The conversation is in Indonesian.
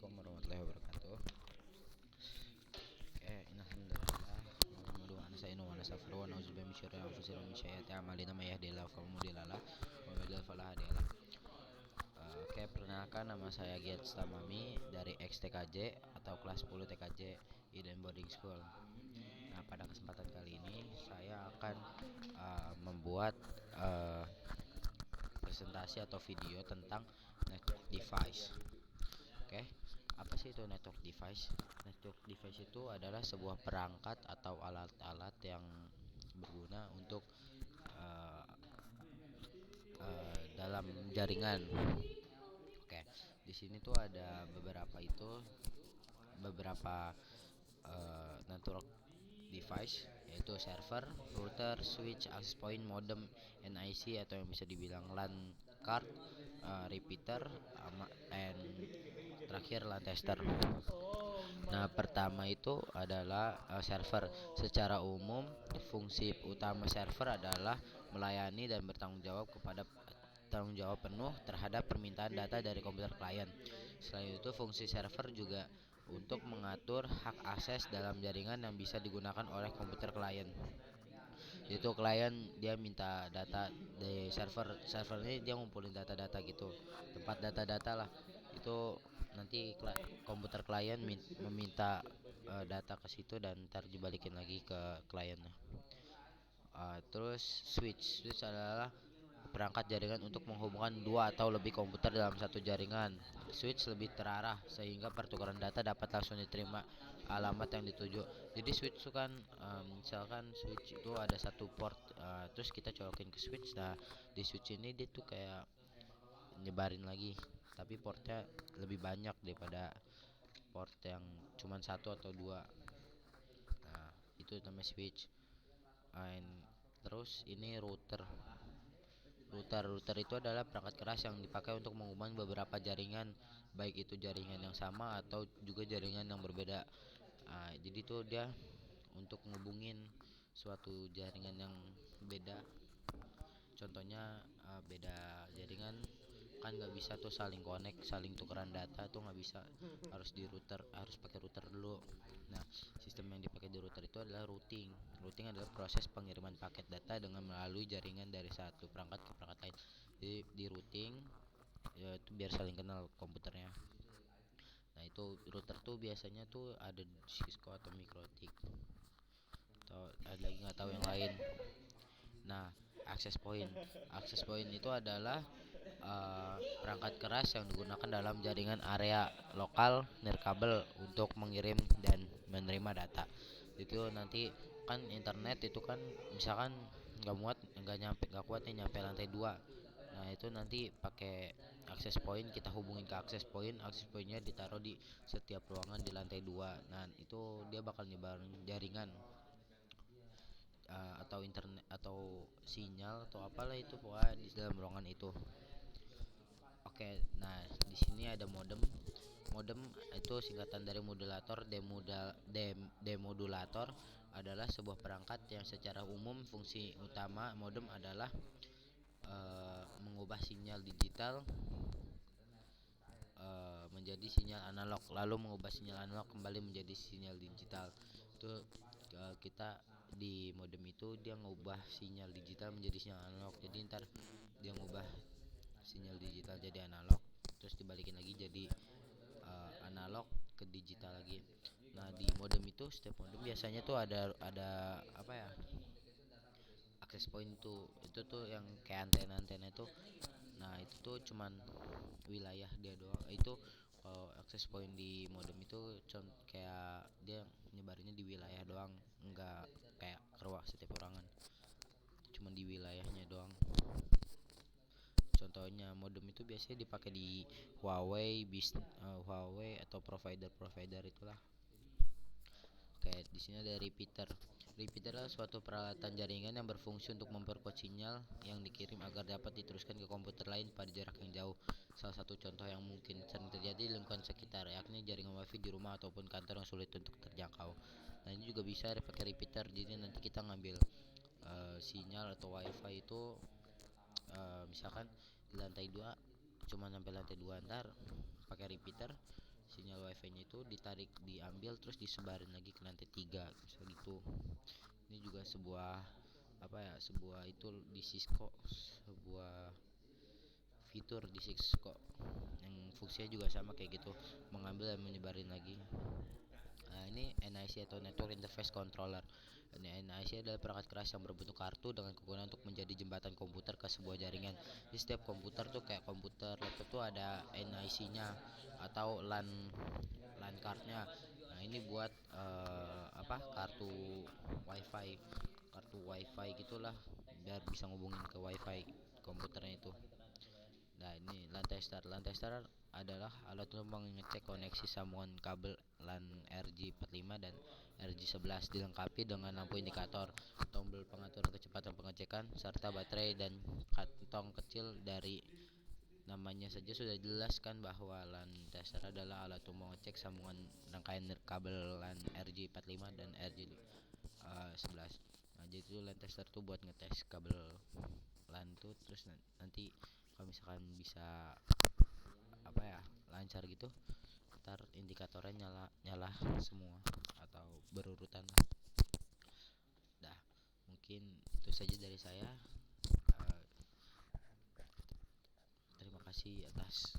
Assalamualaikum warahmatullahi wabarakatuh. Innalhamdulillah nahmaduhu wa nasta'inuhu wa nastaghfiruh wa na'udzubillahi min syururi anfusina wa min sayyiati a'malina may yahdihillahu fala mudhilla lahu wa may yudhlil fala hadiya lahu. Perkenalkan, nama saya Giat Stamami dari XTKJ atau kelas 10 TKJ Eden Boarding School. Nah, pada kesempatan kali ini saya akan membuat presentasi atau video tentang network device. Oke, apa sih itu network device? Network device itu adalah sebuah perangkat atau alat-alat yang berguna untuk dalam jaringan. Oke, di sini tuh ada beberapa network device, yaitu server, router, switch, access point, modem, NIC atau yang bisa dibilang LAN card, repeater, and terakhir LAN tester. Nah, pertama itu adalah server. Secara umum, fungsi utama server adalah melayani dan bertanggung jawab penuh terhadap permintaan data dari komputer klien. Selain itu, fungsi server juga untuk mengatur hak akses dalam jaringan yang bisa digunakan oleh komputer klien. Itu klien dia minta data dari server ini, dia ngumpulin data-data gitu, tempat data-data lah. Itu nanti komputer klien meminta data ke situ dan ntar dibalikin lagi ke kliennya. Terus switch adalah perangkat jaringan untuk menghubungkan dua atau lebih komputer dalam satu jaringan. Switch lebih terarah sehingga pertukaran data dapat langsung diterima alamat yang dituju. Jadi switch itu kan misalkan switch itu ada satu port, terus kita colokin ke switch. Nah, di switch ini dia tuh kayak nyebarin lagi, tapi portnya lebih banyak daripada port yang cuma satu atau dua. Nah, itu namanya switch. Terus ini router. Router itu adalah perangkat keras yang dipakai untuk menghubungkan beberapa jaringan, baik itu jaringan yang sama atau juga jaringan yang berbeda. Jadi tuh dia untuk ngubungin suatu jaringan yang beda. Contohnya beda jaringan kan nggak bisa tuh saling connect, saling tukeran data tuh nggak bisa, harus pakai router dulu. Nah, sistem yang dipakai di router itu adalah routing. Routing adalah proses pengiriman paket data dengan melalui jaringan dari satu perangkat ke perangkat lain. Jadi di routing ya, itu biar saling kenal komputernya. Nah, itu router tuh biasanya tuh ada Cisco atau Mikrotik, atau ada lagi nggak tahu yang lain. Nah, access point itu adalah perangkat keras yang digunakan dalam jaringan area lokal nirkabel untuk mengirim dan menerima data. Itu nanti kan internet itu kan misalkan nggak kuat nih nyampe lantai 2. Nah, itu nanti pakai access point, kita hubungin ke access pointnya ditaruh di setiap ruangan di lantai 2. Nah, itu dia bakal nyebarin jaringan atau internet atau sinyal atau apalah itu pokoknya di dalam ruangan itu. Oke, nah di sini ada modem. Modem itu singkatan dari modulator. Demodulator adalah sebuah perangkat yang secara umum fungsi utama modem adalah mengubah sinyal digital menjadi sinyal analog, lalu mengubah sinyal analog kembali menjadi sinyal digital. Itu kita di modem itu dia ngubah sinyal digital menjadi sinyal analog. Jadi ntar dia ngubah sinyal digital jadi analog, terus dibalikin lagi jadi analog ke digital lagi. Nah, di modem itu setiap modem biasanya tuh ada apa ya, access point tuh, itu tuh yang kayak antena itu. Nah, itu tuh cuman wilayah dia doang. Itu kalau access point di modem itu kayak dia nyebarinnya di wilayah doang, enggak kayak ke ruang setiap orangan, cuman di wilayahnya doang. Contohnya modem itu biasanya dipakai di Huawei atau provider itulah. Kayak di sini ada repeater. Repeater adalah suatu peralatan jaringan yang berfungsi untuk memperkuat sinyal yang dikirim agar dapat diteruskan ke komputer lain pada jarak yang jauh. Salah satu contoh yang mungkin sering terjadi di lingkungan sekitar, yakni jaringan wifi di rumah ataupun kantor yang sulit untuk terjangkau. Nah, ini juga bisa pakai repeater. Jadi nanti kita ngambil sinyal atau wifi itu misalkan di lantai 2 cuma sampai lantai 2, ntar pakai repeater sinyal wifi nya itu ditarik, diambil terus disebarin lagi ke lantai 3 misalnya gitu. Ini juga sebuah apa ya, sebuah itu di Cisco, sebuah fitur di Cisco yang fungsinya juga sama kayak gitu, mengambil dan menyebarin lagi. Nah, ini NIC atau Network Interface Controller. Ini NIC adalah perangkat keras yang berbentuk kartu dengan kegunaan untuk menjadi jembatan komputer ke sebuah jaringan. Di setiap komputer tuh, kayak komputer laptop tuh ada NIC-nya atau LAN card-nya. Nah, ini buat apa? Kartu WiFi gitulah, biar bisa ngubungin ke WiFi komputernya itu. Nah, ini LAN tester. LAN tester adalah alat untuk mengecek koneksi sambungan kabel LAN RJ45 dan RJ11, dilengkapi dengan lampu indikator, tombol pengaturan kecepatan pengecekan, serta baterai dan kantong kecil. Dari namanya saja sudah jelas kan bahwa LAN tester adalah alat untuk mengecek sambungan rangkaian kabel LAN RJ45 dan RJ11. Nah, jadi itu LAN tester tuh buat ngetes kabel LAN tuh, terus nanti kalau misalkan bisa apa ya, lancar gitu, ntar indikatornya nyala nyala semua atau berurutan lah. Dah, mungkin itu saja dari saya. Terima kasih atas